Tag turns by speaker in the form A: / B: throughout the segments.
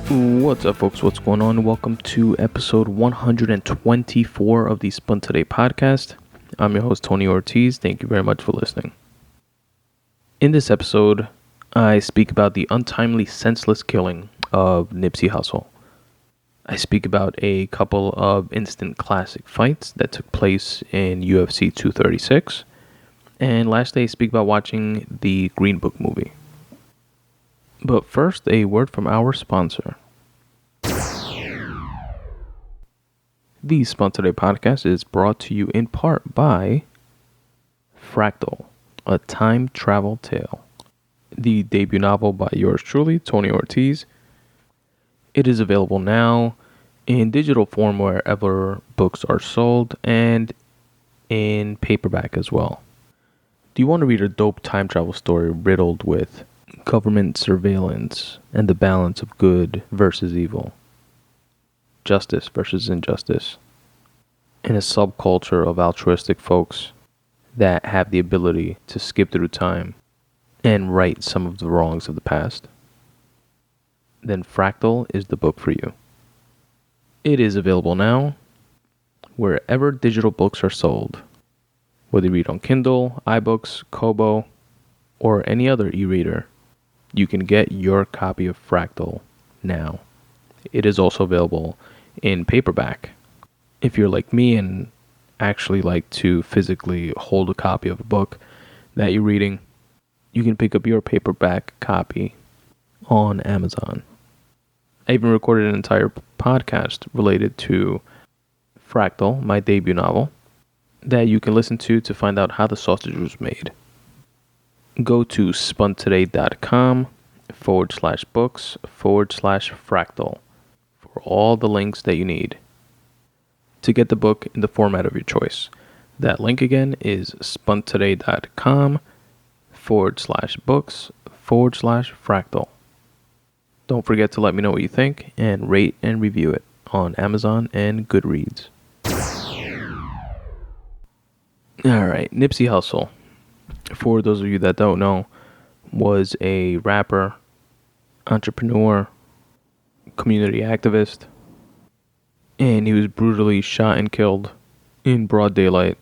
A: What's up, folks? What's going on? Welcome to episode 124 of the Spun Today Podcast. I'm your host, Tony Ortiz. Thank you very much for listening. In this episode, I speak about the untimely, senseless killing of Nipsey Hussle. I speak about a couple of instant classic fights that took place in UFC 236. And lastly, I speak about watching the Green Book movie. But first, a word from our sponsor. The Spun Today Podcast is brought to you in part by Fractal, a time travel tale. The debut novel by yours truly, Tony Ortiz. It is available now in digital form wherever books are sold and in paperback as well. Do you want to read a dope time travel story riddled with government surveillance and the balance of good versus evil, justice versus injustice, in a subculture of altruistic folks that have the ability to skip through time and right some of the wrongs of the past? Then Fractal is the book for you. It is available now wherever digital books are sold, whether you read on Kindle, iBooks, Kobo, or any other e-reader. You can get your copy of Fractal now. It is also available in paperback. If you're like me and actually like to physically hold a copy of a book that you're reading, you can pick up your paperback copy on Amazon. I even recorded an entire podcast related to Fractal, my debut novel, that you can listen to find out how the sausage was made. Go to spuntoday.com/books/fractal for all the links that you need to get the book in the format of your choice. That link again is spuntoday.com/books/fractal. Don't forget to let me know what you think and rate and review it on Amazon and Goodreads. Alright, Nipsey Hussle, for those of you that don't know, was a rapper, entrepreneur, community activist, and he was brutally shot and killed in broad daylight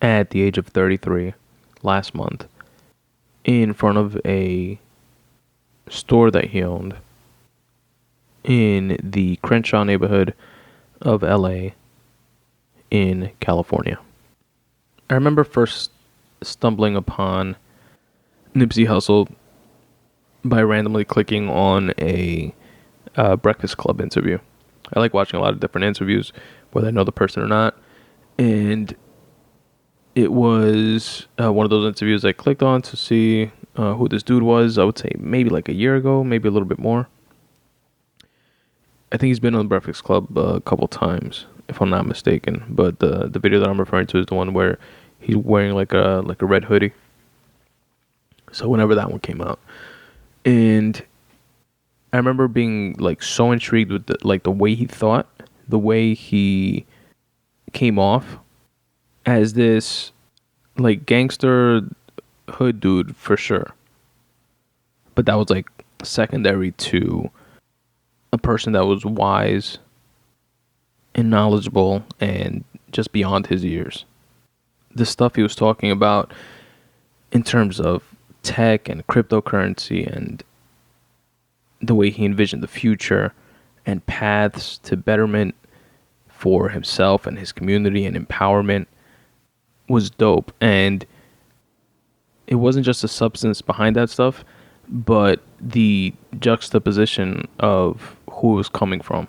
A: at the age of 33 last month in front of a store that he owned in the Crenshaw neighborhood of LA in California. I remember first stumbling upon Nipsey Hussle by randomly clicking on a Breakfast Club interview. I like watching a lot of different interviews, whether I know the person or not. And it was one of those interviews I clicked on to see who this dude was. I would say maybe like a year ago, maybe a little bit more. I think he's been on the Breakfast Club a couple times, if I'm not mistaken. But the video that I'm referring to is the one where he's wearing like a red hoodie. So whenever that one came out, and I remember being like so intrigued with the way he thought, the way he came off as this like gangster hood dude for sure. But that was like secondary to a person that was wise and knowledgeable and just beyond his years. The stuff he was talking about in terms of tech and cryptocurrency and the way he envisioned the future and paths to betterment for himself and his community and empowerment was dope. And it wasn't just the substance behind that stuff, but the juxtaposition of who it was coming from.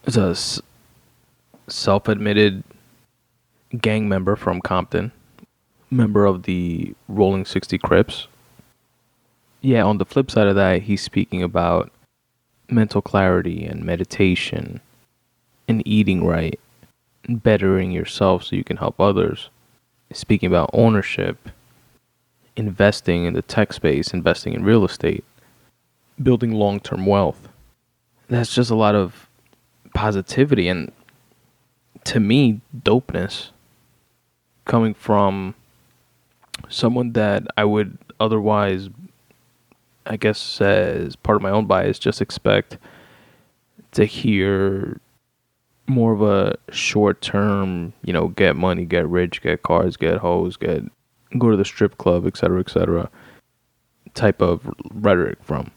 A: As a self-admitted gang member from Compton, member of the Rolling 60 Crips. Yeah, on the flip side of that, he's speaking about mental clarity and meditation and eating right and bettering yourself so you can help others. Speaking about ownership, investing in the tech space, investing in real estate, building long-term wealth. That's just a lot of positivity and, to me, dopeness coming from someone that I would otherwise I guess as part of my own bias, just expect to hear more of a short term, get money, get rich, get cars, get hoes, go to the strip club, etc., type of rhetoric from.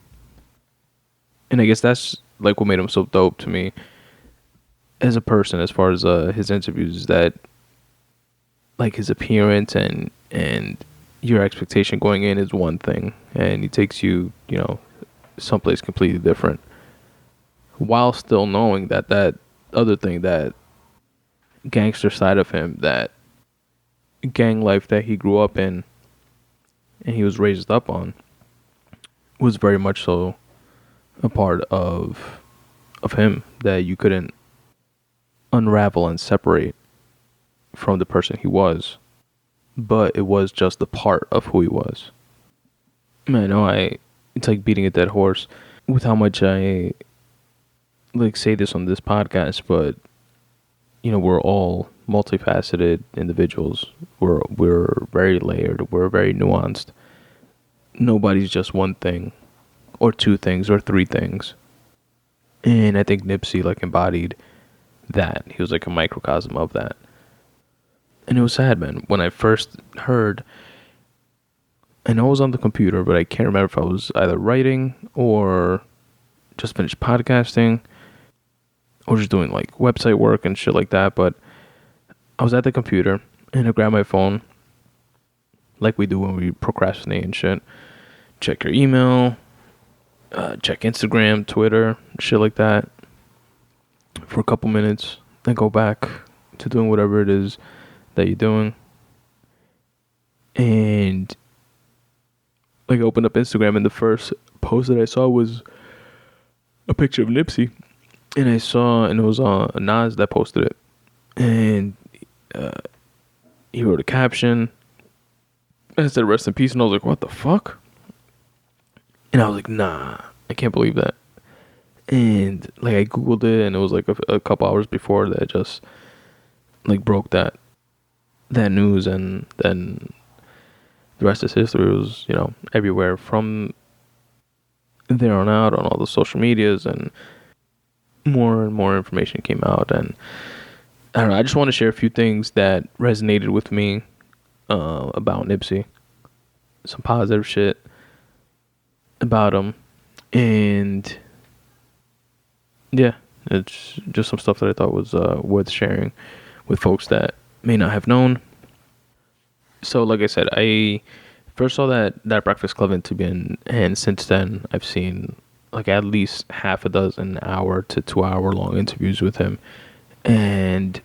A: And I guess that's like what made him so dope to me as a person, as far as his interviews, is that like his appearance and your expectation going in is one thing, and he takes you, someplace completely different, while still knowing that other thing, that gangster side of him, that gang life that he grew up in and he was raised up on, was very much so a part of him that you couldn't unravel and separate from the person he was, but it was just a part of who he was. I know it's like beating a dead horse with how much I like say this on this podcast, but we're all multifaceted individuals. We're very layered. We're very nuanced. Nobody's just one thing, or two things, or three things. And I think Nipsey like embodied that. He was like a microcosm of that. And it was sad, man. When I first heard, I know I was on the computer, but I can't remember if I was either writing or just finished podcasting or just doing like website work and shit like that. But I was at the computer and I grabbed my phone, like we do when we procrastinate and shit. Check your email, check Instagram, Twitter, shit like that for a couple minutes, then go back to doing whatever it is that you're doing. And like I opened up Instagram, and the first post that I saw was a picture of Nipsey, and it was Nas that posted it, and he wrote a caption that said "Rest in peace," and I was like, "What the fuck?" And I was like, "Nah, I can't believe that." And like I googled it, and it was like a couple hours before that, just like broke that news, and then the rest is history. It was, everywhere from there on out on all the social medias, and more and more information came out. And I don't know, I just want to share a few things that resonated with me about Nipsey, some positive shit about him, and yeah, it's just some stuff that I thought was worth sharing with folks that may not have known. So like I said, I first saw that Breakfast Club interview, and since then I've seen like at least half a dozen hour to 2 hour long interviews with him. And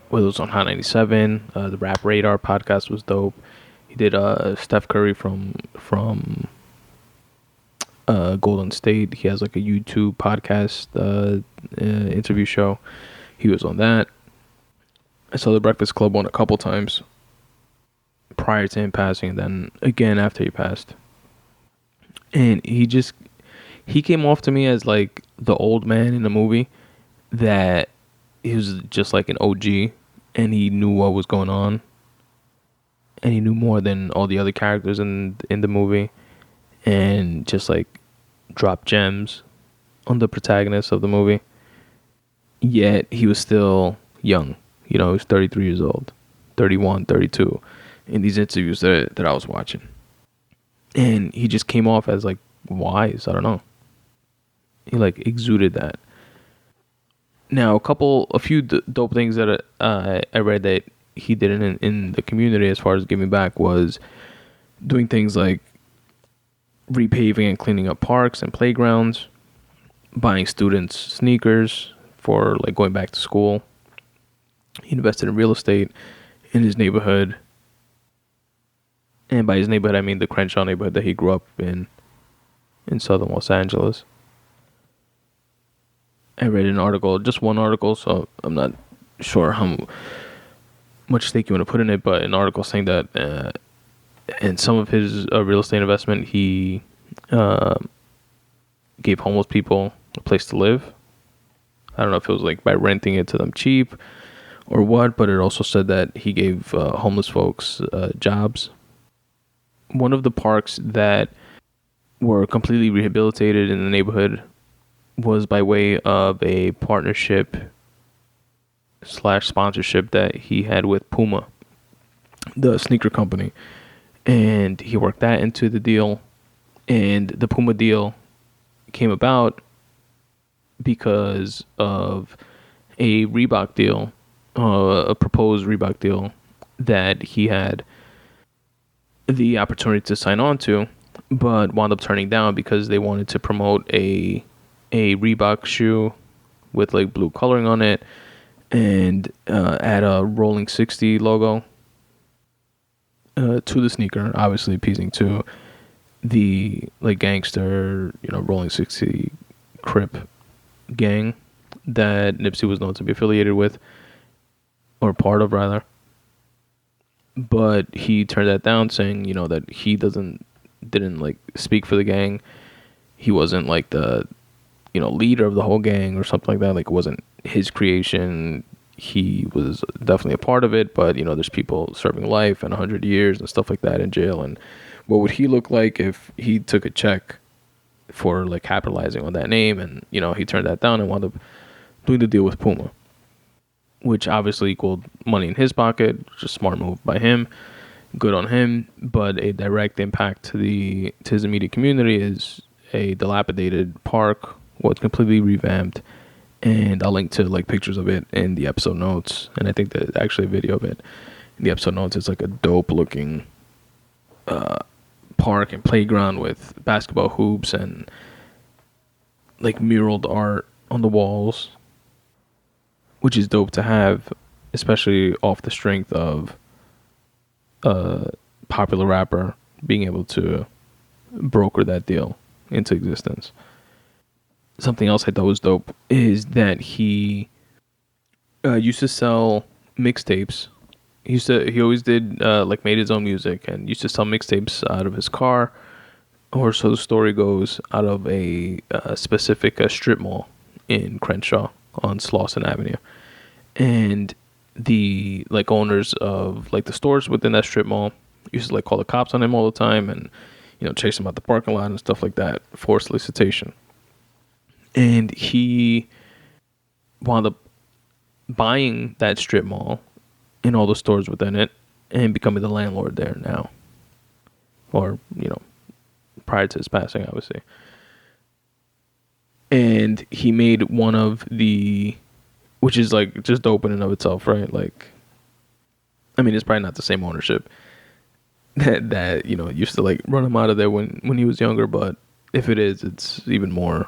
A: whether it was on Hot 97, the Rap Radar podcast was dope. He did Steph Curry from Golden State. He has like a YouTube podcast interview show. He was on that. I saw the Breakfast Club one a couple times prior to him passing, and then again after he passed. And he came off to me as like the old man in the movie, that he was just like an OG, and he knew what was going on, and he knew more than all the other characters in the movie, and just like dropped gems on the protagonist of the movie. Yet he was still young. He was 33 years old, 31, 32 in these interviews that I was watching. And he just came off as like wise. I don't know. He like exuded that. Now, a few dope things that I read that he did in the community as far as giving back was doing things like repaving and cleaning up parks and playgrounds, buying students sneakers for like going back to school. He invested in real estate in his neighborhood. And by his neighborhood, I mean the Crenshaw neighborhood that he grew up in southern Los Angeles. I read an article, just one article, so I'm not sure how much stake you want to put in it, but an article saying that in some of his real estate investment, he gave homeless people a place to live. I don't know if it was like by renting it to them cheap or what, but it also said that he gave homeless folks jobs. One of the parks that were completely rehabilitated in the neighborhood was by way of a partnership / sponsorship that he had with Puma, the sneaker company. And he worked that into the deal. And the Puma deal came about because of a Reebok deal, a proposed Reebok deal that he had the opportunity to sign on to, but wound up turning down because they wanted to promote a Reebok shoe with like blue coloring on it and add a Rolling 60 logo to the sneaker, obviously appeasing to the like gangster, Rolling 60 Crip gang that Nipsey was known to be affiliated with, or part of rather. But he turned that down, saying, that he didn't like speak for the gang. He wasn't like the, leader of the whole gang or something like that. Like, it wasn't his creation. He was definitely a part of it, but there's people serving life and 100 years and stuff like that in jail. And what would he look like if he took a check for like capitalizing on that name? And he turned that down and wound up doing the deal with Puma, which obviously equaled money in his pocket. Just a smart move by him. Good on him. But a direct impact to his immediate community is a dilapidated park was completely revamped, and I'll link to like pictures of it in the episode notes, and I think there's actually a video of it in the episode notes. It's like a dope looking park and playground with basketball hoops and like muraled art on the walls, which is dope to have, especially off the strength of a popular rapper being able to broker that deal into existence. Something else I thought was dope is that he used to sell mixtapes. He always did like made his own music and used to sell mixtapes out of his car, or so the story goes, out of a specific strip mall in Crenshaw on Slauson Avenue. And the like owners of like the stores within that strip mall used to like call the cops on him all the time and chase him out the parking lot and stuff like that for solicitation. And he wound up buying that strip mall and all the stores within it and becoming the landlord there now. Or, prior to his passing, obviously. And he made one of the, which is like just dope in and of itself, right? Like, I mean, it's probably not the same ownership that used to like run him out of there when he was younger, but if it is, it's even more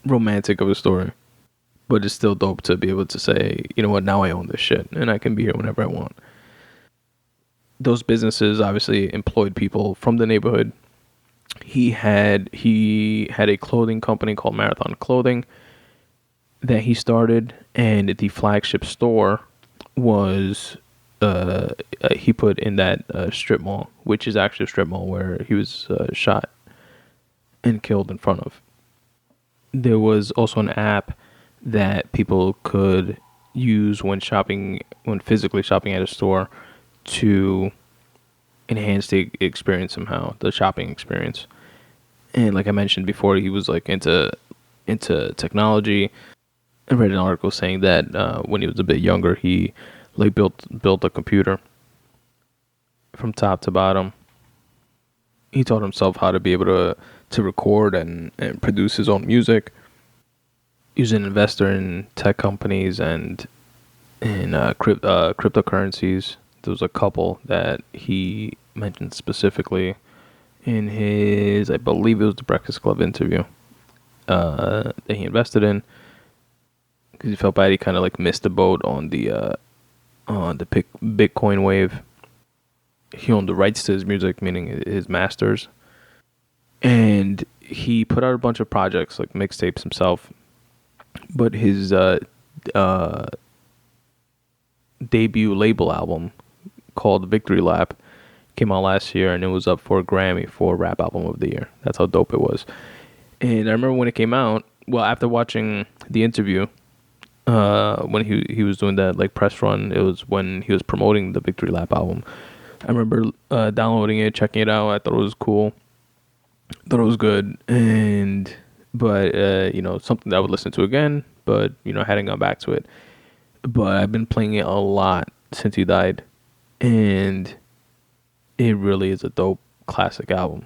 A: romantic of a story. But it's still dope to be able to say, you know what, now I own this shit and I can be here whenever I want. Those businesses obviously employed people from the neighborhood. He had a clothing company called Marathon Clothing that he started, and the flagship store was he put in that strip mall, which is actually a strip mall where he was shot and killed in front of. There was also an app that people could use when physically shopping at a store to enhance the experience somehow, the shopping experience. And like I mentioned before, he was like into technology. I read an article saying that when he was a bit younger, he like built a computer from top to bottom. He taught himself how to be able to record and produce his own music. He was an investor in tech companies and in cryptocurrencies. There was a couple that he mentioned specifically in his, I believe it was the Breakfast Club interview that he invested in, because he felt bad he kind of like missed the boat on the Bitcoin wave. He owned the rights to his music, meaning his masters, and he put out a bunch of projects like mixtapes himself. But his debut label album called Victory Lap came out last year, and it was up for a Grammy for Rap Album of the Year. That's how dope it was. And I remember when it came out, well, after watching the interview, when he was doing that like press run, it was when he was promoting the Victory Lap album. I remember downloading it, checking it out. I thought it was cool. Thought it was good, but something that I would listen to again, but hadn't gone back to it. But I've been playing it a lot since he died, and it really is a dope classic album.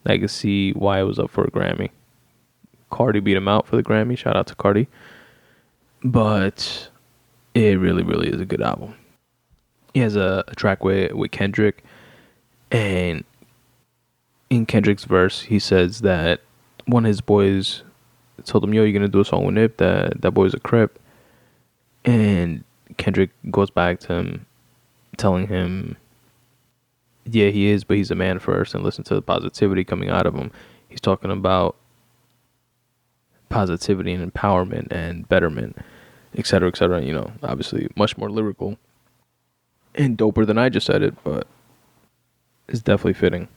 A: I can see why it was up for a Grammy. Cardi beat him out for the Grammy. Shout out to Cardi. But it really, really is a good album. He has a track with Kendrick, and in Kendrick's verse, he says that one of his boys told him, "Yo, you're gonna do a song with Nip? That boy's a Crip." And Kendrick goes back to him, telling him, "Yeah, he is, but he's a man first, and listen to the positivity coming out of him." He's talking about positivity and empowerment and betterment, etc., etc. Obviously much more lyrical and doper than I just said it, but it's definitely fitting.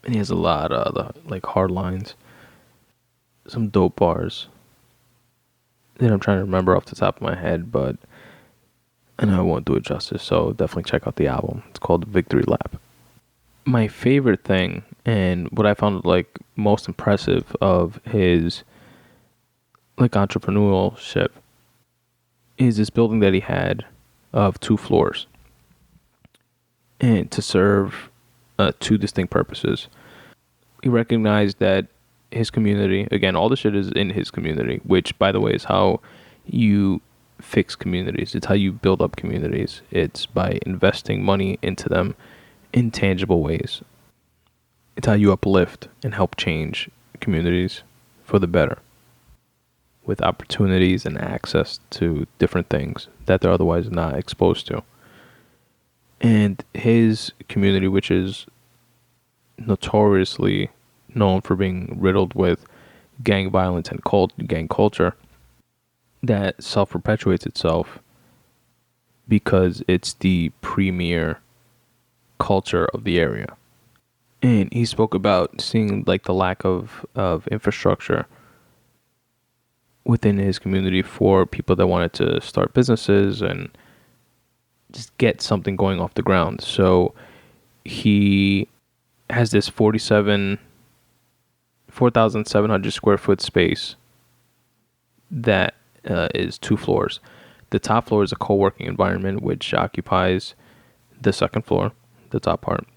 A: And he has a lot of hard lines, some dope bars that I'm trying to remember off the top of my head, but I know I won't do it justice, so definitely check out the album. It's called Victory Lap. My favorite thing, and what I found most impressive of his entrepreneurship, is this building that he had of 2 floors, and to serve 2 distinct purposes. He recognized that his community, again, all the shit is in his community, which, by the way, is how you fix communities. It's how you build up communities. It's by investing money into them in tangible ways. It's how you uplift and help change communities for the better, with opportunities and access to different things that they're otherwise not exposed to. And his community, which is notoriously known for being riddled with gang violence and gang culture, that self-perpetuates itself because it's the premier culture of the area. And he spoke about seeing the lack of infrastructure within his community for people that wanted to start businesses and just get something going off the ground. So he has this 4,700 square foot space that is 2 floors. The top floor is a co-working environment, which occupies the second floor, the top part.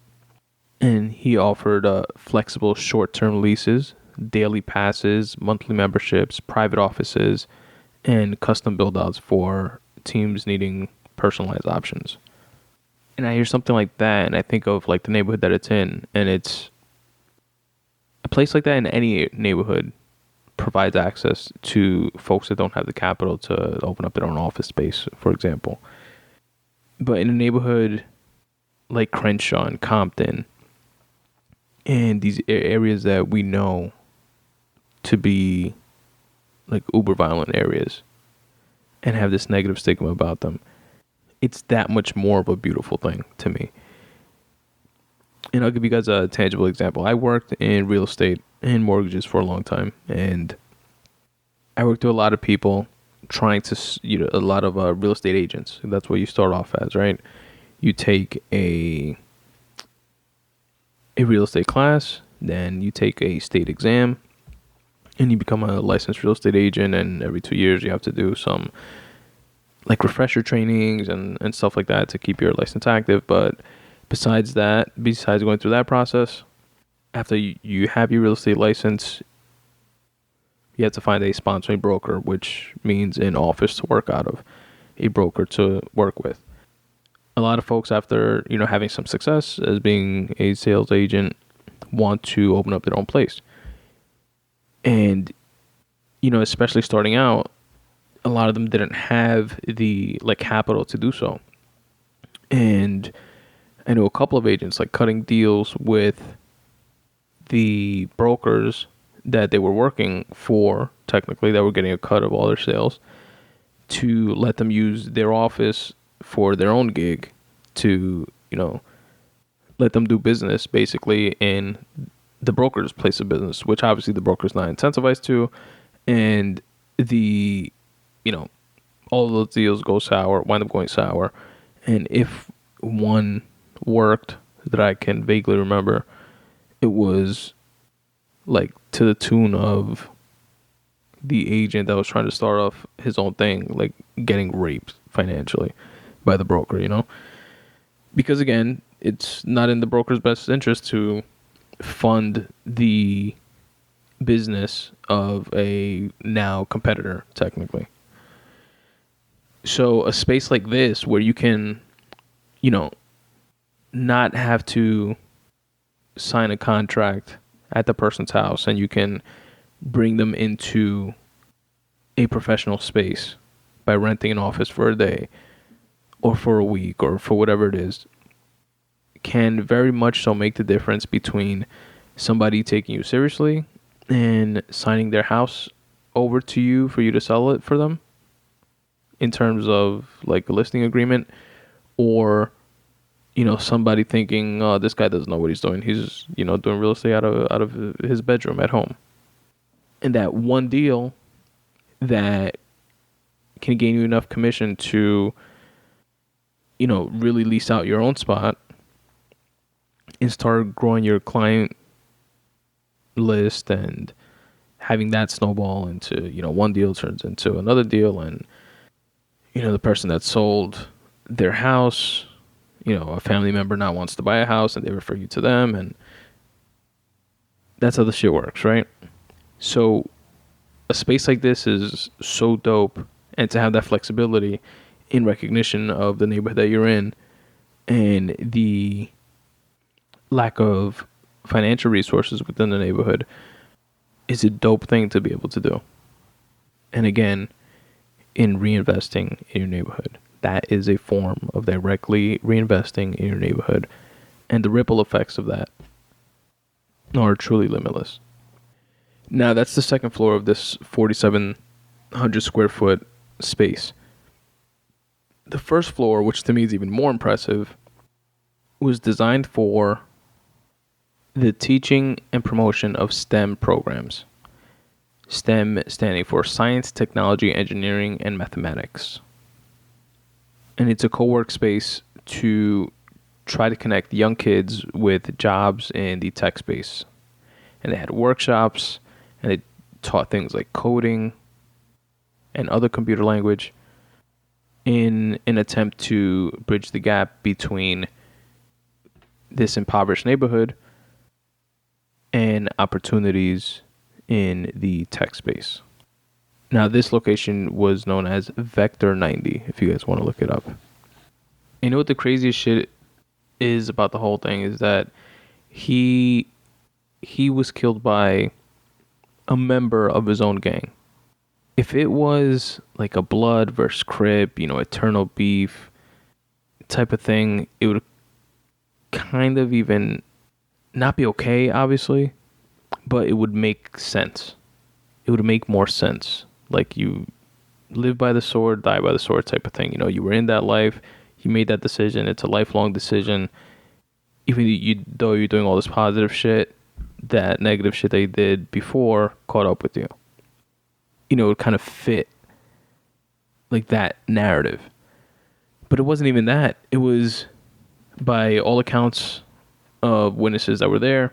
A: And he offered flexible short-term leases, daily passes, monthly memberships, private offices, and custom build-outs for teams needing personalized options. And I hear something like that, and I think of the neighborhood that it's in, and it's a place like that in any neighborhood provides access to folks that don't have the capital to open up their own office space, for example. But in a neighborhood like Crenshaw and Compton, and these areas that we know to be uber violent areas and have this negative stigma about them, it's that much more of a beautiful thing to me. And I'll give you guys a tangible example. I worked in real estate and mortgages for a long time, and I worked with a lot of people trying to, a lot of real estate agents. That's what you start off as, right? You take a real estate class, then you take a state exam, and you become a licensed real estate agent. And every 2 years, you have to do some refresher trainings and stuff like that to keep your license active. But besides going through that process, after you have your real estate license, you have to find a sponsoring broker, which means an office to work out of, a broker to work with. A lot of folks, after having some success as being a sales agent, want to open up their own place. And especially starting out, a lot of them didn't have the capital to do so. And I know a couple of agents cutting deals with the brokers that they were working for, technically, that were getting a cut of all their sales, to let them use their office for their own gig, to let them do business basically in the broker's place of business, which obviously the broker's not incentivized to. And all of those deals wind up going sour. And if one worked, that I can vaguely remember, it was like to the tune of the agent that was trying to start off his own thing, like getting raped financially by the broker, because again, it's not in the broker's best interest to fund the business of a now competitor, technically. So a space like this where you can, not have to sign a contract at the person's house, and you can bring them into a professional space by renting an office for a day or for a week or for whatever it is, can very much so make the difference between somebody taking you seriously and signing their house over to you for you to sell it for them in terms of like a listing agreement, or somebody thinking, oh, this guy doesn't know what he's doing, he's doing real estate out of his bedroom at home. And that one deal that can gain you enough commission to really lease out your own spot and start growing your client list and having that snowball into one deal turns into another deal, and the person that sold their house, a family member now wants to buy a house and they refer you to them, and that's how the shit works, right? So a space like this is so dope, and to have that flexibility in recognition of the neighborhood that you're in and the lack of financial resources within the neighborhood is a dope thing to be able to do. And again, in reinvesting in your neighborhood, that is a form of directly reinvesting in your neighborhood, and the ripple effects of that are truly limitless. Now, that's the second floor of this 4,700 square foot space. The first floor, which to me is even more impressive, was designed for the teaching and promotion of STEM programs. STEM standing for science, technology, engineering, and mathematics. And it's a co-work space to try to connect young kids with jobs in the tech space. And they had workshops, and they taught things like coding and other computer language in an attempt to bridge the gap between this impoverished neighborhood and opportunities in the tech space. Now, this location was known as Vector 90, if you guys want to look it up. You know what the craziest shit is about the whole thing is that he was killed by a member of his own gang. If it was like a blood versus Crip, eternal beef type of thing, it would kind of even not be okay, obviously, but it would make sense. It would make more sense. Like, you live by the sword, die by the sword type of thing. You were in that life, you made that decision. It's a lifelong decision. Even though you're doing all this positive shit, that negative shit that you did before caught up with you. It would kind of fit like that narrative. But it wasn't even that. It was, by all accounts of witnesses that were there,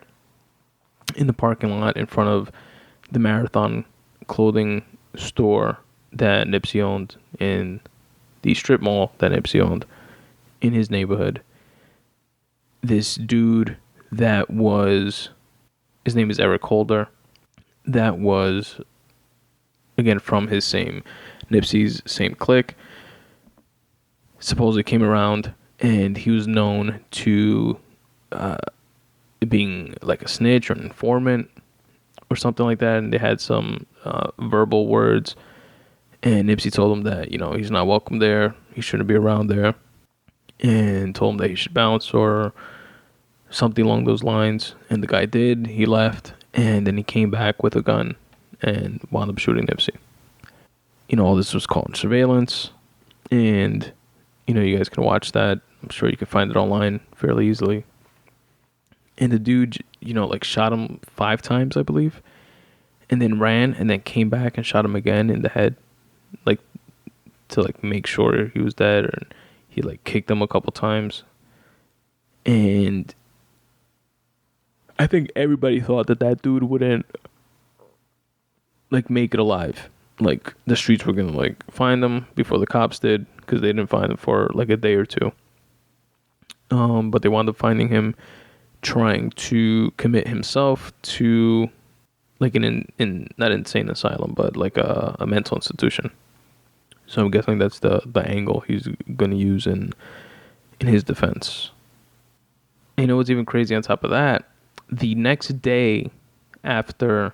A: in the parking lot in front of the Marathon clothing store that Nipsey owned, in the strip mall that Nipsey owned in his neighborhood. This dude that was, his name is Eric Holder, that was, again, from his same, Nipsey's same clique, supposedly came around, and he was known to being like a snitch or an informant or something like that, and they had some verbal words, and Nipsey told him that he's not welcome there, he shouldn't be around there, and told him that he should bounce or something along those lines. And the guy did. He left, and then he came back with a gun and wound up shooting Nipsey. All this was caught in surveillance, and you guys can watch that. I'm sure you can find it online fairly easily. And the dude, shot him 5 times, I believe, and then ran, and then came back and shot him again in the head, to make sure he was dead. Or he kicked him a couple times. And I think everybody thought that dude wouldn't like make it alive. Like the streets were gonna like find him before the cops did, because they didn't find him for like a day or two. But they wound up finding him trying to commit himself to like in not insane asylum, but like a mental institution. So I'm guessing that's the angle he's gonna use in his defense. And you know what's even crazy on top of that? The next day after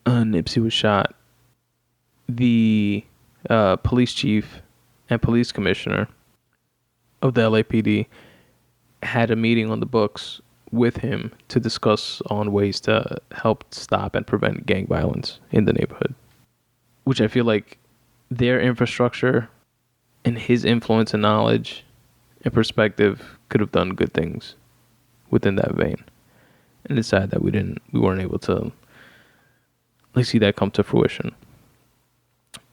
A: Nipsey was shot, the police chief and police commissioner of the LAPD had a meeting on the books with him to discuss on ways to help stop and prevent gang violence in the neighborhood. Which I feel like their infrastructure and his influence and knowledge and perspective could have done good things within that vein. And it's sad that we weren't able to like see that come to fruition.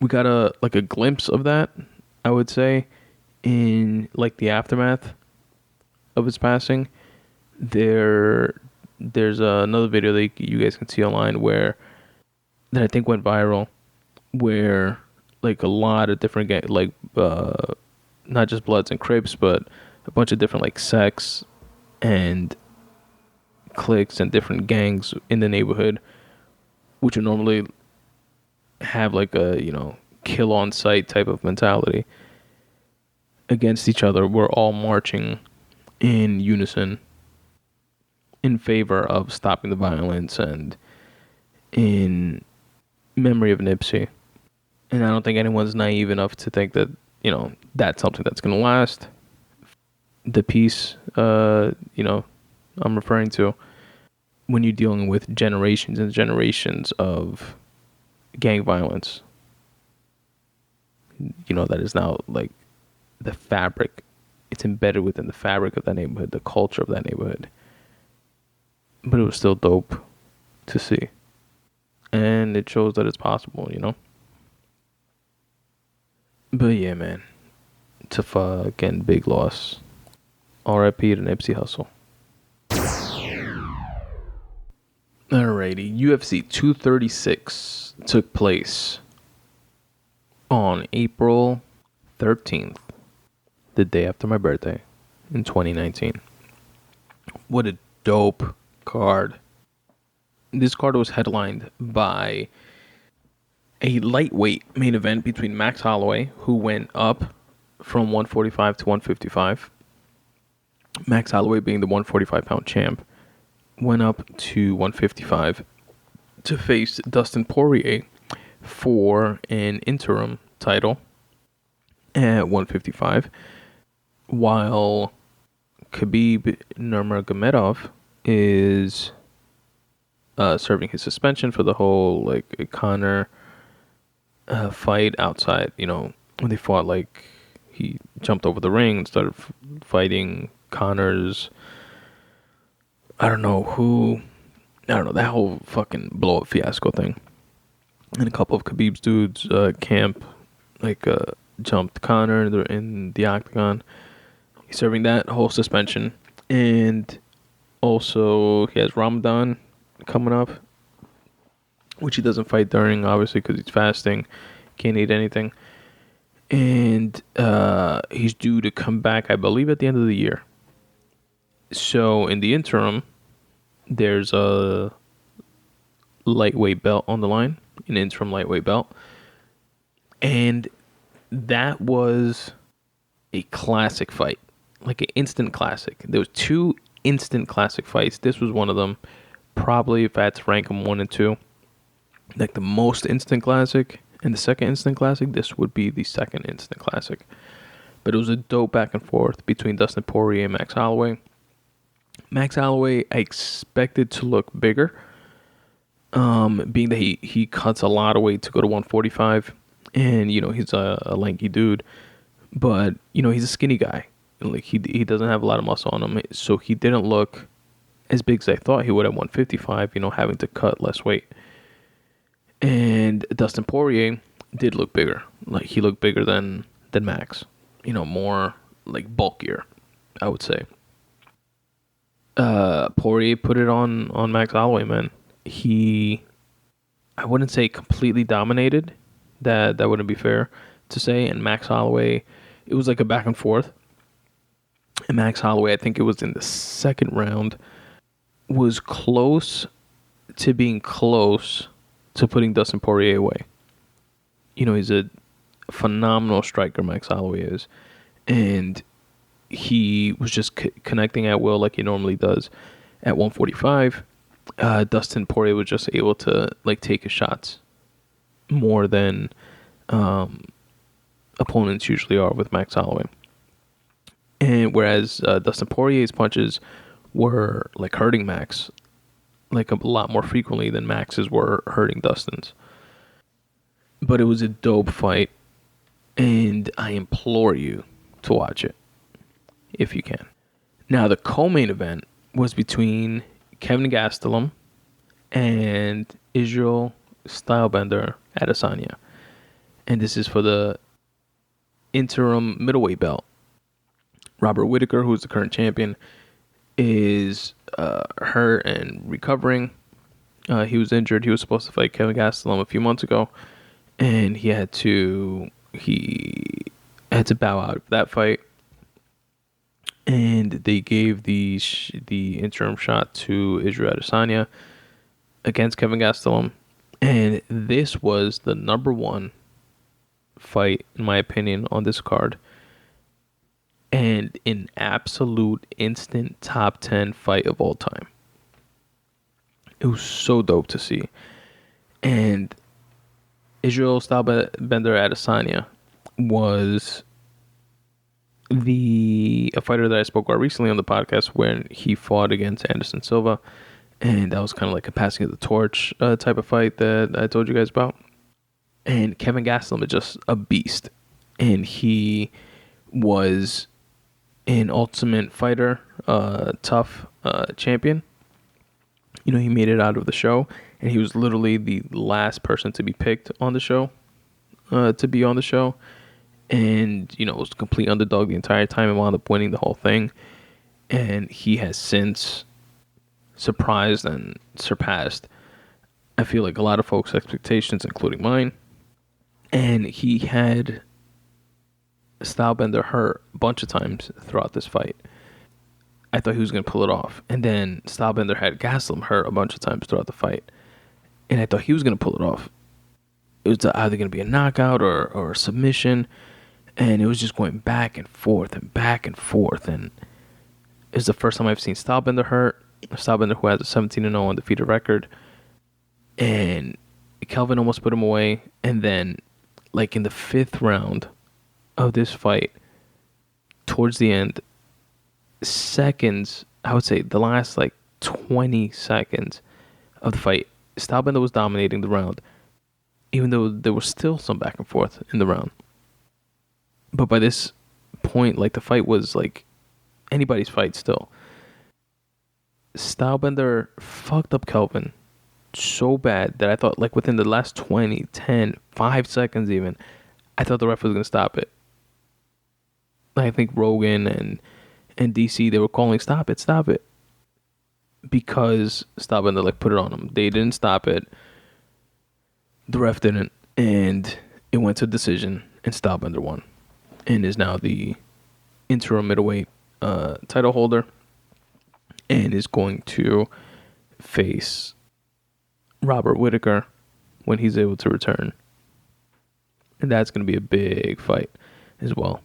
A: We got a glimpse of that, I would say, in like the aftermath of his passing. There's another video that you guys can see online that I think went viral, where like a lot of different not just Bloods and Crips, but a bunch of different like sects and cliques and different gangs in the neighborhood, which would normally have like a, kill on sight type of mentality against each other, were all marching in unison in favor of stopping the violence and in memory of Nipsey. And I don't think anyone's naive enough to think that, that's something that's going to last. The peace, I'm referring to when you're dealing with generations and generations of gang violence, that is now like the fabric. It's embedded within the fabric of that neighborhood, the culture of that neighborhood. But it was still dope to see. And it shows that it's possible, But yeah, man. It's a fucking big loss. R.I.P. to Nipsey Hussle. Alrighty, UFC 236 took place on April 13th, the day after my birthday, in 2019. What a dope card. This card was headlined by a lightweight main event between Max Holloway, who went up from 145 to 155. Max Holloway, being the 145-pound champ, went up to 155 to face Dustin Poirier for an interim title at 155, while Khabib Nurmagomedov is serving his suspension for the whole like Conor fight outside. When they fought, like he jumped over the ring and started fighting Conor's, I don't know, that whole fucking blow up fiasco thing. And a couple of Khabib's dudes, camp, jumped Conor in the octagon. He's serving that whole suspension. And also he has Ramadan coming up, which he doesn't fight during, obviously, because he's fasting. Can't eat anything. And he's due to come back, I believe, at the end of the year. So in the interim, there's a lightweight belt on the line, an interim lightweight belt. And that was a classic fight, like an instant classic. There was 2 instant classic fights. This was one of them. Probably, if I had to rank them 1 and 2, like the most instant classic and the second instant classic, this would be the second instant classic. But it was a dope back and forth between Dustin Poirier and Max Holloway. Max Holloway, I expected to look bigger, being that he cuts a lot of weight to go to 145, and he's a lanky dude, but he's a skinny guy. Like he doesn't have a lot of muscle on him, so he didn't look as big as I thought he would at 155. Having to cut less weight. And Dustin Poirier did look bigger. Like he looked bigger than Max. More like bulkier, I would say. Poirier put it on Max Holloway, man. I wouldn't say completely dominated. That wouldn't be fair to say. And Max Holloway, it was like a back and forth. And Max Holloway, I think it was in the second round, was close to being close to putting Dustin Poirier away. You know, he's a phenomenal striker, Max Holloway is. And he was just connecting at will like he normally does at 145. Dustin Poirier was just able to like take his shots more than opponents usually are with Max Holloway. And whereas Dustin Poirier's punches were like hurting Max like a lot more frequently than Max's were hurting Dustin's. But it was a dope fight, and I implore you to watch it if you can. Now, the co-main event was between Kevin Gastelum and Israel Stylebender Adesanya. And this is for the interim middleweight belt. Robert Whittaker, who's the current champion, is hurt and recovering. He was injured. He was supposed to fight Kevin Gastelum a few months ago, and he had to bow out of that fight. And they gave the interim shot to Israel Adesanya against Kevin Gastelum. And this was the number one fight, in my opinion, on this card. And an absolute instant top 10 fight of all time. It was so dope to see. And Israel Stylebender Adesanya was a fighter that I spoke about recently on the podcast when he fought against Anderson Silva. And that was kind of like a passing of the torch type of fight that I told you guys about. And Kevin Gastelum is just a beast. And he was an Ultimate Fighter, tough champion. You know, he made it out of the show, and he was literally the last person to be picked on the show, and, you know, was a complete underdog the entire time and wound up winning the whole thing. And he has since surprised and surpassed, I feel like, a lot of folks' expectations, including mine. And he had Stylebender hurt a bunch of times throughout this fight. I thought he was going to pull it off. And then Stylebender had Gastelum hurt a bunch of times throughout the fight. And I thought he was going to pull it off. It was either going to be a knockout or a submission. And it was just going back and forth and back and forth. And it's the first time I've seen Stylebender hurt. Stylebender, who has a 17-0 undefeated record. And Kelvin almost put him away. And then, like in the fifth round of this fight, towards the end, seconds, I would say the last like 20 seconds of the fight, Stylebender was dominating the round, even though there was still some back and forth in the round. But by this point, like, the fight was like anybody's fight still. Stylebender fucked up Kelvin so bad that I thought, like, within the last 20, 10, 5 seconds even, I thought the ref was going to stop it. I think Rogan and DC, they were calling, stop it. Because Stylebender, like, put it on him. They didn't stop it. The ref didn't. And it went to decision, and Stylebender won. And is now the interim middleweight title holder. And is going to face Robert Whittaker when he's able to return. And that's going to be a big fight as well.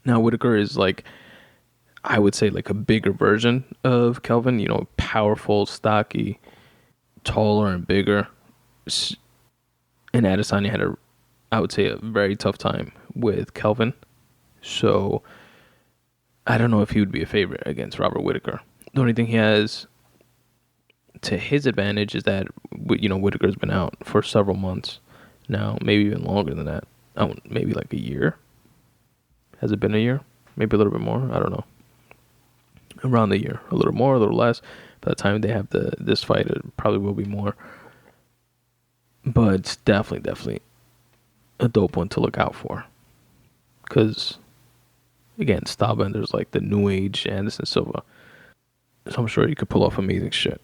A: Now, Whittaker is, like, I would say, like, a bigger version of Kelvin. You know, powerful, stocky, taller and bigger. And Adesanya had I would say, a very tough time with Kelvin. So I don't know if he would be a favorite against Robert Whittaker. The only thing he has to his advantage is that, you know, Whittaker's been out for several months now, maybe even longer than that. Maybe like a year. Has it been a year? Maybe a little bit more. I don't know. Around the year. A little more, a little less. By the time they have this fight, it probably will be more. But it's definitely a dope one to look out for. Because, again, Stylebender's like the new age Anderson Silva. So I'm sure he could pull off amazing shit.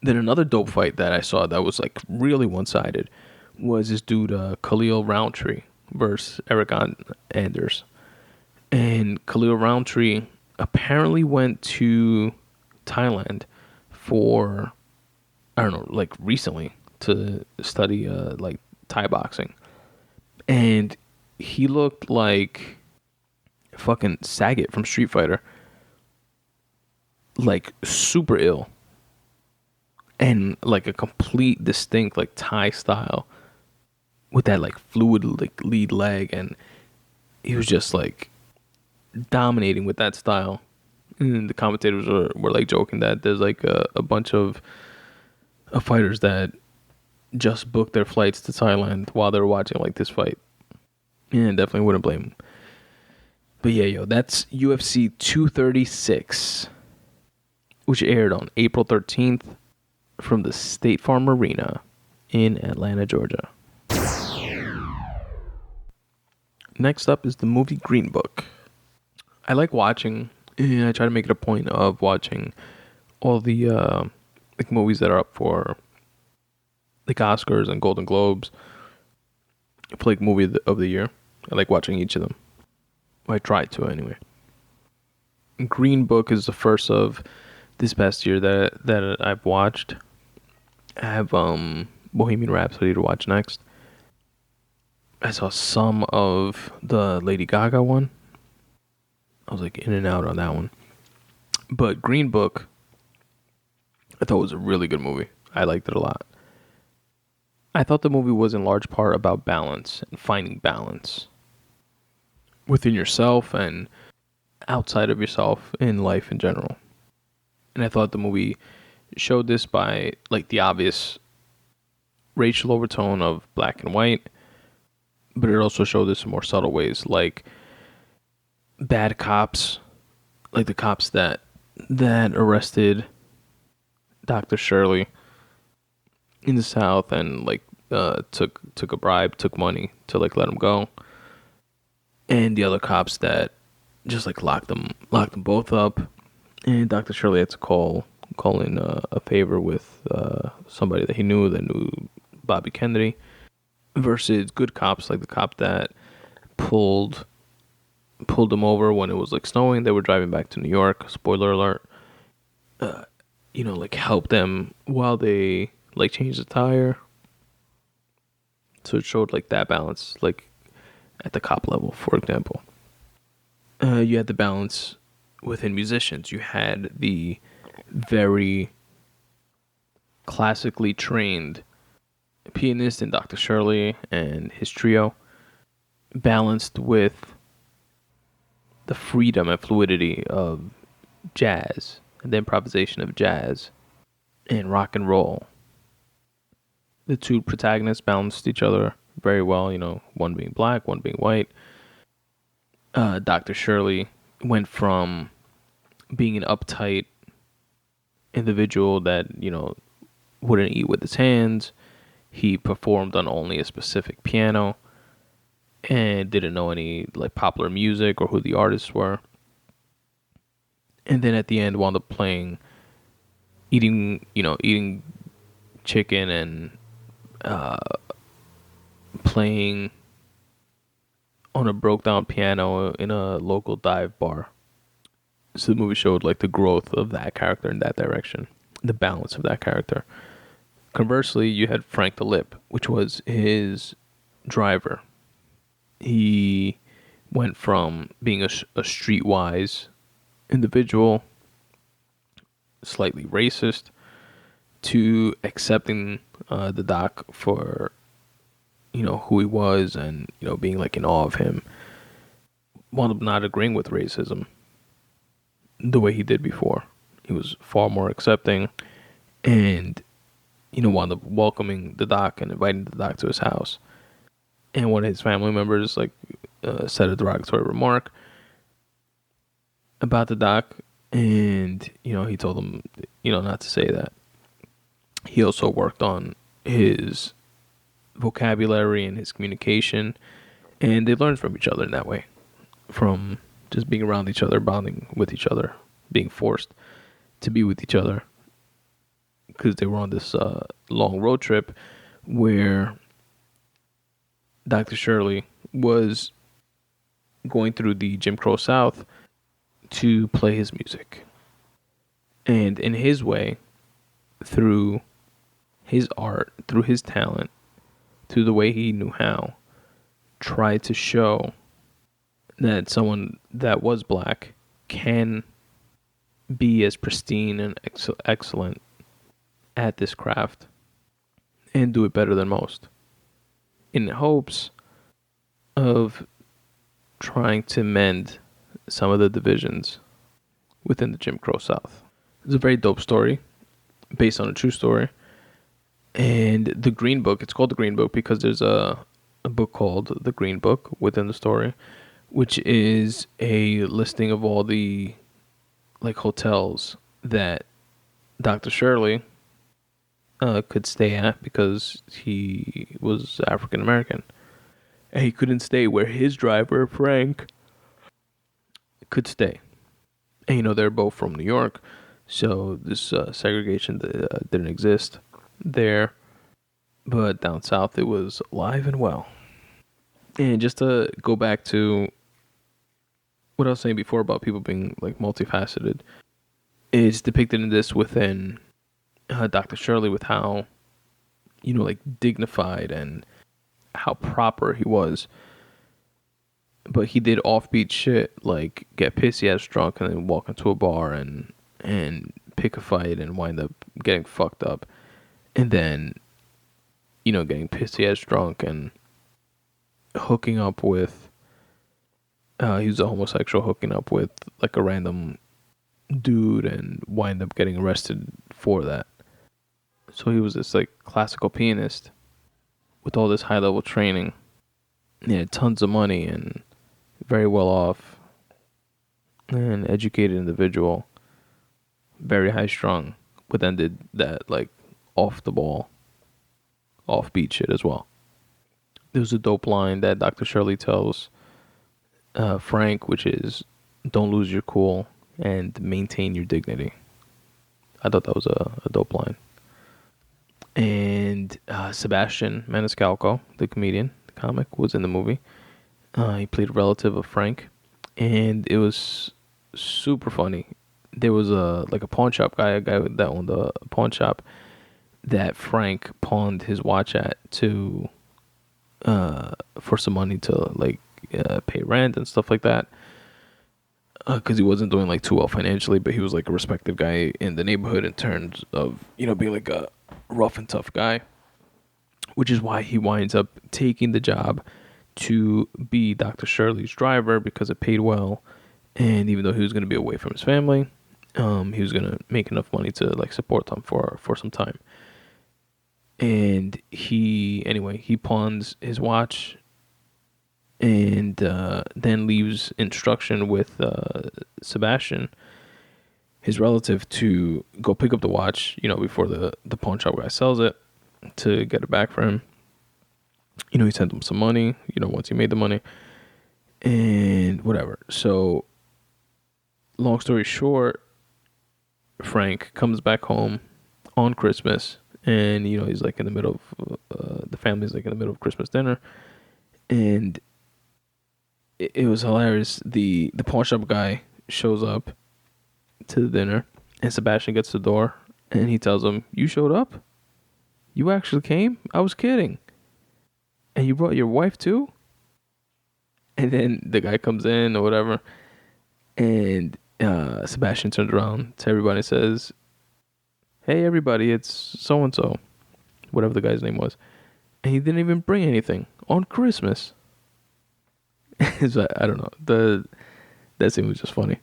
A: Then another dope fight that I saw that was like really one-sided was this dude Khalil Roundtree versus Eric Anders. And Khalil Roundtree apparently went to Thailand for, I don't know, like recently to study like Thai boxing. And he looked like fucking Sagat from Street Fighter. Like super ill. And like a complete distinct like Thai style with that like fluid like lead leg, and he was just like dominating with that style. And the commentators were like joking that there's like a bunch of fighters that just booked their flights to Thailand while they were watching like this fight. Yeah, definitely wouldn't blame them. But yeah, yo, that's UFC 236, which aired on April 13th from the State Farm Arena in Atlanta, Georgia. Next up is the movie Green Book. I like watching, and I try to make it a point of watching all the like movies that are up for like Oscars and Golden Globes for like movie of the year. I like watching each of them. I try to anyway. Green Book is the first of this past year that I've watched. I have Bohemian Rhapsody to watch next. I saw some of the Lady Gaga one. I was like in and out on that one. But Green Book, I thought was a really good movie. I liked it a lot. I thought the movie was in large part about balance and finding balance within yourself and outside of yourself in life in general. And I thought the movie showed this by like the obvious racial overtone of black and white, but it also showed this in more subtle ways, like bad cops, like the cops that arrested Dr. Shirley in the South and like took a bribe, took money to like let him go, and the other cops that just like locked them both up, and Dr. Shirley had to call in a favor with somebody that knew Bobby Kennedy, versus good cops like the cop that pulled them over when it was like snowing. They were driving back to New York. Spoiler alert. Like help them while they like changed the tire. So it showed like that balance, like at the cop level, for example. You had the balance within musicians. You had the very classically trained pianist in Dr. Shirley and his trio, balanced with the freedom and fluidity of jazz and the improvisation of jazz and rock and roll. The two protagonists balanced each other very well, one being black, one being white. Dr. Shirley went from being an uptight individual that, wouldn't eat with his hands. He performed on only a specific piano and didn't know any like popular music or who the artists were. And then at the end wound up eating chicken and playing on a broke down piano in a local dive bar. So the movie showed like the growth of that character in that direction, the balance of that character. Conversely, you had Frank the Lip, which was his driver. He went from being a streetwise individual, slightly racist, to accepting the doc for who he was and being like in awe of him. Wound up not agreeing with racism the way he did before. He was far more accepting, and wound up welcoming the doc and inviting the doc to his house. And one of his family members said a derogatory remark about the doc, and he told him not to say that. He also worked on his vocabulary and his communication, and they learned from each other in that way, from just being around each other, bonding with each other being forced to be with each other because they were on this long road trip where Dr. Shirley was going through the Jim Crow South to play his music. And in his way, through his art, through his talent, through the way he knew how, tried to show that someone that was black can be as pristine and excellent at this craft and do it better than most, in hopes of trying to mend some of the divisions within the Jim Crow South. It's a very dope story based on a true story. And the Green Book, it's called the Green Book because there's a book called the Green Book within the story, which is a listing of all the like hotels that Dr. Shirley could stay at because he was African American. And he couldn't stay where his driver, Frank, could stay. And, you know, they're both from New York, so this segregation didn't exist there. But down south, it was alive and well. And just to go back to what I was saying before about people being, like, multifaceted, is depicted in this within Dr. Shirley with how, you know, like, dignified and how proper he was. But he did offbeat shit, like get pissy ass drunk and then walk into a bar and pick a fight and wind up getting fucked up. And then, you know, getting pissy ass drunk and hooking up with, he was a homosexual, hooking up with like a random dude and wind up getting arrested for that. So he was this like classical pianist with all this high level training. He had tons of money and very well off and educated individual, very high strung, but then did that like off the ball, offbeat shit as well. There's a dope line that Dr. Shirley tells Frank, which is, "Don't lose your cool and maintain your dignity." I thought that was a dope line. And Sebastian Maniscalco, the comedian, the comic, was in the movie. He played a relative of Frank, and it was super funny. There was a pawn shop guy, a guy that owned a pawn shop that Frank pawned his watch at to for some money to like pay rent and stuff like that. Because he wasn't doing like too well financially, but he was like a respected guy in the neighborhood in terms of, you know, being like a rough and tough guy, which is why he winds up taking the job to be Dr. Shirley's driver because it paid well. And even though he was going to be away from his family, he was going to make enough money to like support them for some time. And he pawns his watch and then leaves instruction with Sebastian, his relative, to go pick up the watch, you know, before the pawn shop guy sells it, to get it back for him. You know, he sent him some money, you know, once he made the money and whatever. So long story short, Frank comes back home on Christmas, and, you know, he's like in the middle of, the family's like in the middle of Christmas dinner, and it was hilarious. The pawn shop guy shows up to the dinner, and Sebastian gets to the door, and he tells him, "You showed up? You actually came? I was kidding. And you brought your wife too?" And then the guy comes in or whatever, and Sebastian turns around to everybody and says, "Hey everybody, it's so-and-so," whatever the guy's name was. And he didn't even bring anything on Christmas. So, I don't know. That scene was just funny.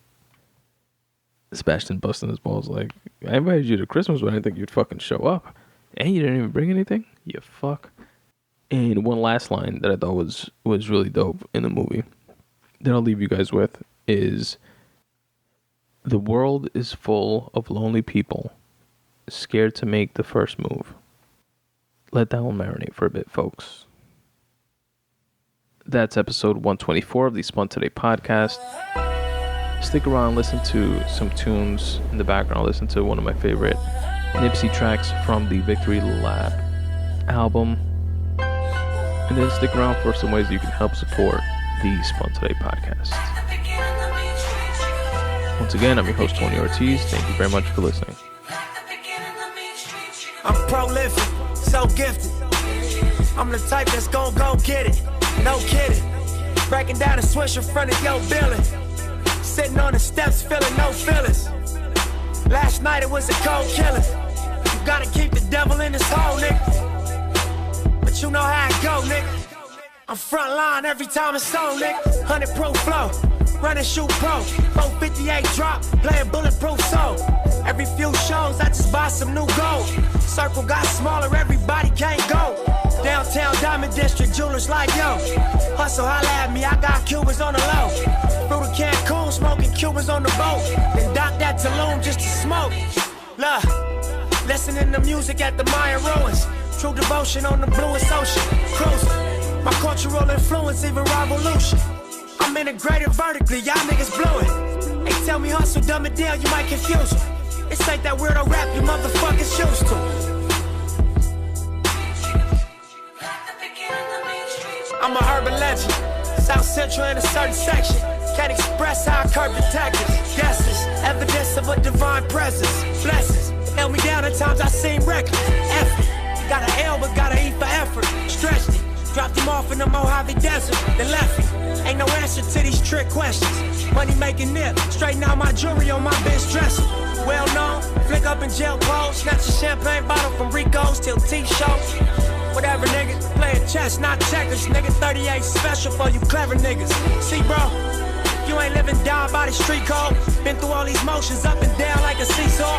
A: Sebastian busting his balls like, "I invited you to Christmas, but I didn't think you'd fucking show up. And you didn't even bring anything? You fuck." And one last line that I thought was really dope in the movie that I'll leave you guys with is, "The world is full of lonely people scared to make the first move." Let that one marinate for a bit, folks. That's episode 124 of the Spun Today Podcast. Stick around, listen to some tunes in the background. Listen to one of my favorite Nipsey tracks from the Victory Lap album. And then stick around for some ways you can help support the Spun Today Podcast. Once again, I'm your host, Tony Ortiz. Thank you very much for listening.
B: I'm prolific, so gifted. I'm the type that's gon' go get it. No kidding. Breaking down a switch in front of your building. Sitting on the steps, feeling no feelings. Last night it was a cold killing. You gotta keep the devil in his hole, nigga. But you know how it go, nigga. I'm front line every time it's on, nigga. 100 pro flow, run and shoot pro. 458 drop, playing bulletproof soul. Every few shows I just buy some new gold. Circle got smaller, everybody can't go. Downtown Diamond District, jewelers like yo. Hustle, holla at me, I got Cubans on the low. Through the Cancun, smoking Cubans on the boat. Then dock that Tulum just to smoke. Look, listening to music at the Mayan ruins. True devotion on the bluest ocean. Cruising, my cultural influence, even revolution. I'm integrated vertically, y'all niggas blew it. They tell me hustle, dumb it down, you might confuse them. This ain't that weirdo rap you motherfuckers used to. I'm a urban legend, South Central in a certain section. Can't express how I curb detectives. Guesses, evidence of a divine presence. Blessings, held me down at times I seem reckless. Effort, got an L but gotta eat for effort. Stretched it, dropped him off in the Mojave Desert. Then left him, ain't no answer to these trick questions. Money making nip, straighten out my jewelry on my bitch dresser. Well known, flick up in jail clothes. Snatch a champagne bottle from Rico's till T-shows. Whatever, nigga, playing chess, not checkers. Nigga, 38 special for you clever niggas. See, bro, you ain't living down by the street code. Been through all these motions up and down like a seesaw.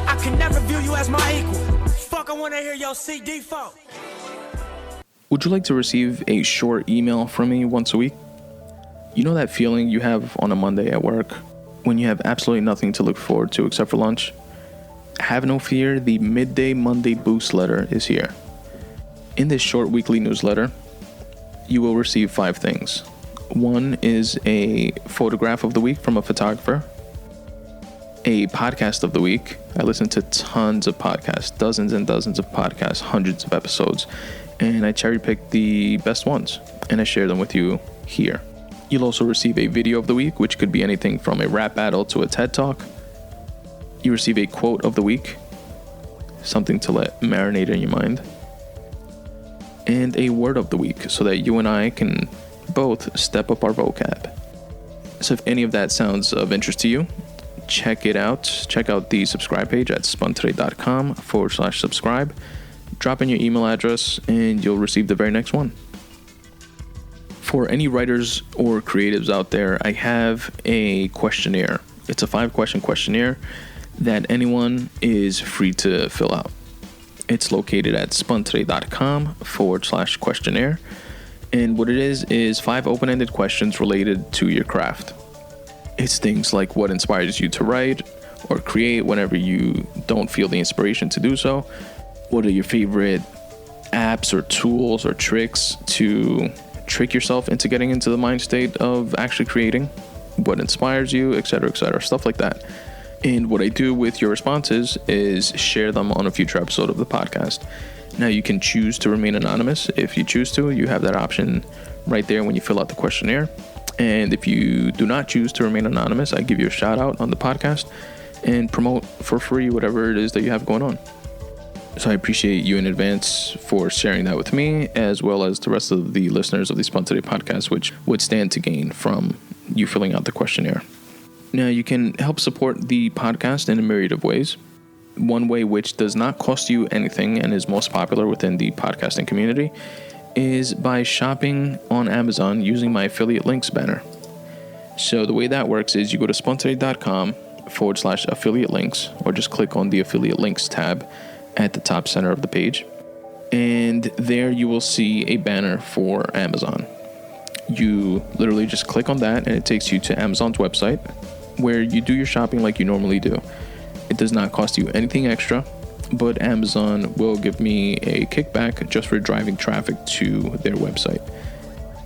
B: I can never view you as my equal. Fuck, I wanna hear your CD folk.
A: Would you like to receive a short email from me once a week? You know that feeling you have on a Monday at work when you have absolutely nothing to look forward to except for lunch? Have no fear, the Midday Monday Boost letter is here. In this short weekly newsletter, you will receive 5 things. 1 is a photograph of the week from a photographer. A podcast of the week. I listen to tons of podcasts, dozens and dozens of podcasts, hundreds of episodes, and I cherry pick the best ones, and I share them with you here. You'll also receive a video of the week, which could be anything from a rap battle to a TED Talk. You receive a quote of the week, something to let marinate in your mind, and a word of the week so that you and I can both step up our vocab. So if any of that sounds of interest to you, check it out. Check out the subscribe page at spuntoday.com/subscribe. Drop in your email address and you'll receive the very next one. For any writers or creatives out there, I have a questionnaire. It's a 5-question questionnaire that anyone is free to fill out. It's located at spuntoday.com/questionnaire. And what it is 5 open-ended questions related to your craft. It's things like what inspires you to write or create whenever you don't feel the inspiration to do so. What are your favorite apps or tools or tricks to trick yourself into getting into the mind state of actually creating? What inspires you, etc., stuff like that. And what I do with your responses is share them on a future episode of the podcast. Now, you can choose to remain anonymous. If you choose to, you have that option right there when you fill out the questionnaire. And if you do not choose to remain anonymous, I give you a shout out on the podcast and promote for free whatever it is that you have going on. So I appreciate you in advance for sharing that with me, as well as the rest of the listeners of the Spun Today Podcast, which would stand to gain from you filling out the questionnaire. Now, you can help support the podcast in a myriad of ways. One way, which does not cost you anything and is most popular within the podcasting community, is by shopping on Amazon using my affiliate links banner. So the way that works is you go to spuntoday.com/affiliate links, or just click on the affiliate links tab at the top center of the page. And there you will see a banner for Amazon. You literally just click on that and it takes you to Amazon's website where you do your shopping like you normally do. It does not cost you anything extra, but Amazon will give me a kickback just for driving traffic to their website.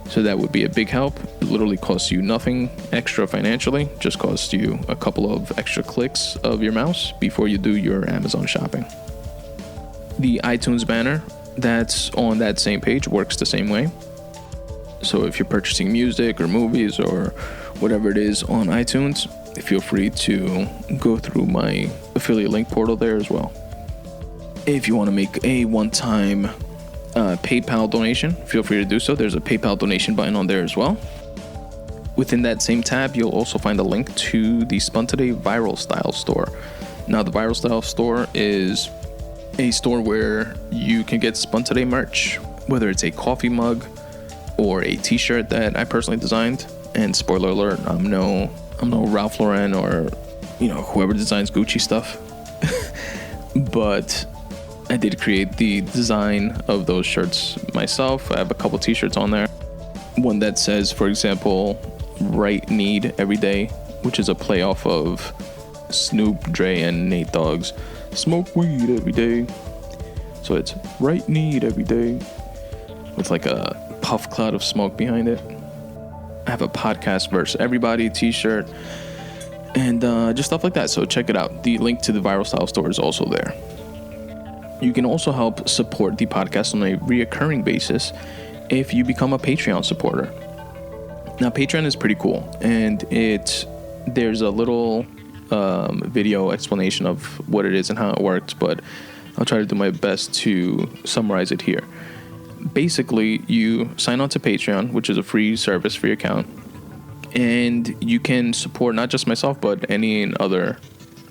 A: So that would be a big help. It literally costs you nothing extra financially, just costs you a couple of extra clicks of your mouse before you do your Amazon shopping. The iTunes banner that's on that same page works the same way. So if you're purchasing music or movies or whatever it is on iTunes, feel free to go through my affiliate link portal there as well. If you want to make a one-time PayPal donation, feel free to do so. There's a PayPal donation button on there as well. Within that same tab, you'll also find a link to the Spun Today Viral Style store. Now, the Viral Style store is a store where you can get Spun Today merch, whether it's a coffee mug or a t-shirt that I personally designed. And spoiler alert, I'm no Ralph Lauren or, whoever designs Gucci stuff. But I did create the design of those shirts myself. I have a couple t-shirts on there. One that says, for example, Right Need Every Day, which is a play off of Snoop, Dre, and Nate Dogg's Smoke Weed Every Day. So it's Right Need Every Day with like a puff cloud of smoke behind it. I have a podcast versus everybody t-shirt and just stuff like that. So check it out. The link to the Viral Style store is also there. You can also help support the podcast on a reoccurring basis if you become a Patreon supporter. Now, Patreon is pretty cool, and there's a little video explanation of what it is and how it works, but I'll try to do my best to summarize it here. Basically, you sign on to Patreon, which is a free service for your account, and you can support not just myself, but any other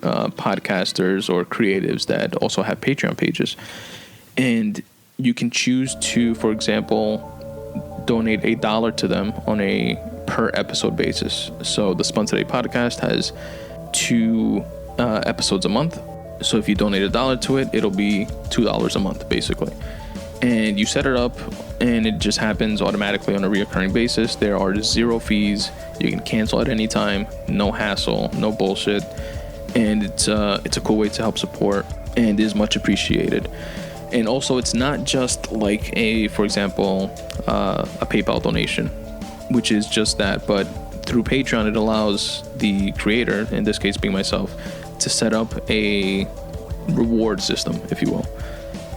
A: podcasters or creatives that also have Patreon pages. And you can choose to, for example, donate $1 to them on a per episode basis. So the Spun Today Podcast has 2 episodes a month. So if you donate $1 to it, it'll be $2 a month, basically. And you set it up, and it just happens automatically on a reoccurring basis. There are 0 fees. You can cancel at any time. No hassle, no bullshit. And it's a cool way to help support, and is much appreciated. And also, it's not just like for example, a PayPal donation, which is just that, but through Patreon, it allows the creator, in this case being myself, to set up a reward system, if you will.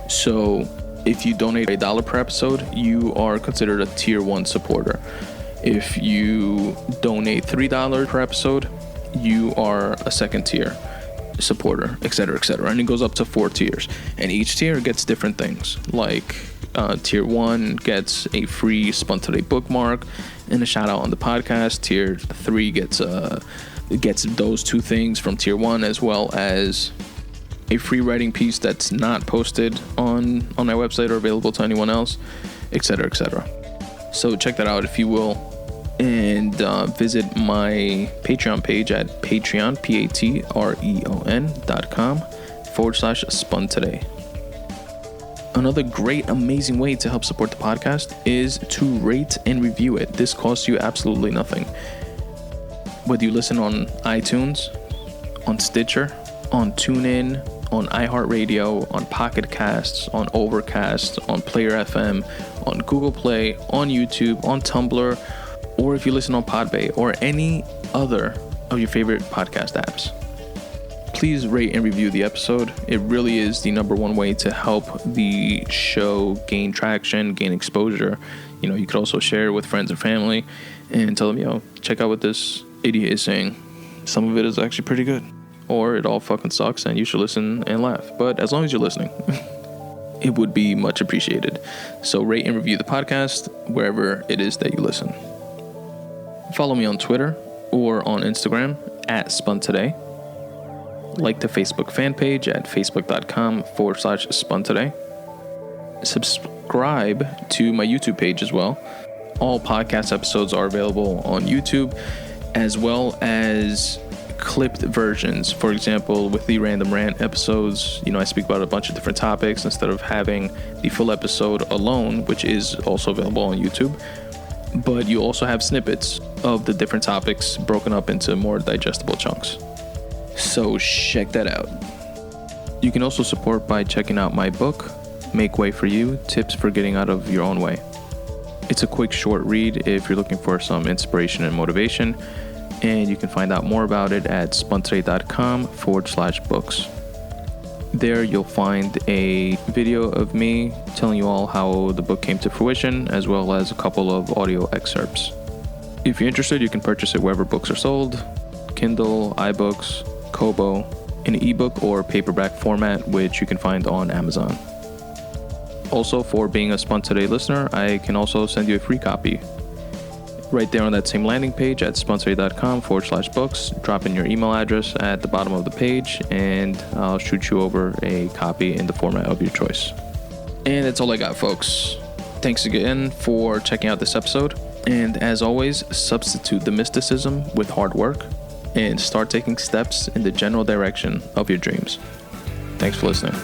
A: So if you donate $1 per episode, you are considered a tier 1 supporter. If you donate $3 per episode, you are a second tier supporter, etc., etc. And it goes up to 4 tiers, and each tier gets different things. Like tier 1 gets a free Spun Today bookmark and a shout out on the podcast. Tier 3 gets those 2 things from tier 1, as well as a free writing piece that's not posted on my website or available to anyone else, etc., etc. So check that out if you will. And visit my Patreon page at Patreon, patreon.com/Spun Today. Another great, amazing way to help support the podcast is to rate and review it. This costs you absolutely nothing. Whether you listen on iTunes, on Stitcher, on TuneIn, on iHeartRadio, on Pocket Casts, on Overcast, on Player FM, on Google Play, on YouTube, on Tumblr, or if you listen on Podbay or any other of your favorite podcast apps. Please rate and review the episode. It really is the number one way to help the show gain traction, gain exposure. You could also share it with friends and family and tell them, check out what this idiot is saying. Some of it is actually pretty good. Or it all fucking sucks and you should listen and laugh. But as long as you're listening, it would be much appreciated. So rate and review the podcast wherever it is that you listen. Follow me on Twitter or on Instagram at Spun Today. Like the Facebook fan page at facebook.com/Spun Today. Subscribe to my YouTube page as well. All podcast episodes are available on YouTube, as well as clipped versions. For example, with the random rant episodes, I speak about a bunch of different topics instead of having the full episode alone, which is also available on YouTube. But you also have snippets of the different topics broken up into more digestible chunks. So check that out. You can also support by checking out my book, Make Way for You, Tips for Getting Out of Your Own Way. It's a quick, short read if you're looking for some inspiration and motivation, and you can find out more about it at spuntoday.com/books. There you'll find a video of me telling you all how the book came to fruition, as well as a couple of audio excerpts. If you're interested, you can purchase it wherever books are sold: Kindle, iBooks, Kobo, in ebook or paperback format, which you can find on Amazon. Also, for being a Spun Today listener, I can also send you a free copy. Right there on that same landing page at spuntoday.com/books, drop in your email address at the bottom of the page, and I'll shoot you over a copy in the format of your choice. And that's all I got, folks. Thanks again for checking out this episode. And as always, substitute the mysticism with hard work and start taking steps in the general direction of your dreams. Thanks for listening.